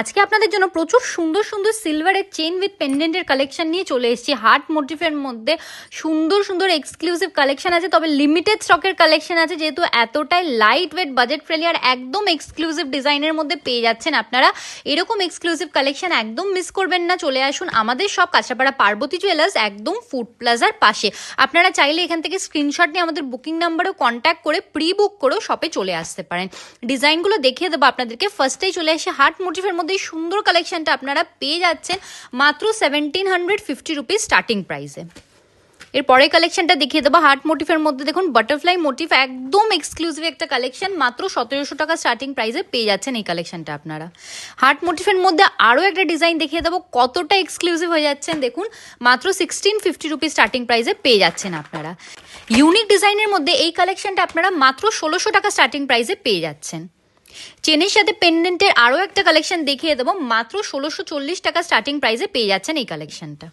আজকে আপনাদের জন্য প্রচুর সুন্দর সুন্দর সিলভারের চেন উইথ পেন্ডেন্টের কালেকশন নিয়ে চলে এসেছি। হার্ট মোটিফের মধ্যে সুন্দর সুন্দর এক্সক্লুসিভ কালেকশন আছে, তবে লিমিটেড স্টকের কালেকশন আছে, যেহেতু এতটাই লাইট ওয়েট বাজেট ফ্রেন্ডলি আর একদম এক্সক্লুসিভ ডিজাইনের মধ্যে পেয়ে যাচ্ছেন আপনারা। এরকম এক্সক্লুসিভ কালেকশন একদম মিস করবেন না। চলে আসুন আমাদের সব কাঁচরাপাড়া পার্বতী জুয়েলার্স, একদম ফুড প্লাজার পাশে। আপনারা চাইলে এখান থেকে স্ক্রিনশট নিয়ে আমাদের বুকিং নাম্বারেও কন্ট্যাক্ট করে প্রি বুক করেও শপে চলে আসতে পারেন। ডিজাইনগুলো দেখিয়ে দেবো আপনাদেরকে। ফার্স্টেই চলে এসে হার্ট মোটিফের মধ্যে এই সুন্দর কালেকশনটা আপনারা পেয়ে যাচ্ছেন মাত্র 1750 রুপিস স্টার্টিং প্রাইসে। এর পরের কালেকশনটা দেখিয়ে দেবো হার্ট মোটিফের মধ্যে। দেখুন বাটারফ্লাই মোটিফ, একদম এক্সক্লুসিভ একটা কালেকশন, মাত্র 1700 টাকা স্টার্টিং প্রাইসে পেয়ে যাচ্ছেন এই কালেকশনটা আপনারা। হার্ট মোটিফের মধ্যে আরও একটা ডিজাইন দেখিয়ে দেবো, কতটা এক্সক্লুসিভ হয়ে যাচ্ছেন দেখুন, মাত্র 1650 রুপিস স্টার্টিং প্রাইসে পেয়ে যাচ্ছেন আপনারা। ইউনিক ডিজাইনের মধ্যে এই কালেকশনটা আপনারা মাত্র 1600 টাকা স্টার্টিং প্রাইসে পেয়ে যাচ্ছেন। চেনের সাথে পেন্ডেন্টের আরও একটা কালেকশন দেখিয়ে দেবো, মাত্র 1640 টাকা স্টার্টিং প্রাইসে পেয়ে যাচ্ছেন এই কালেকশনটা।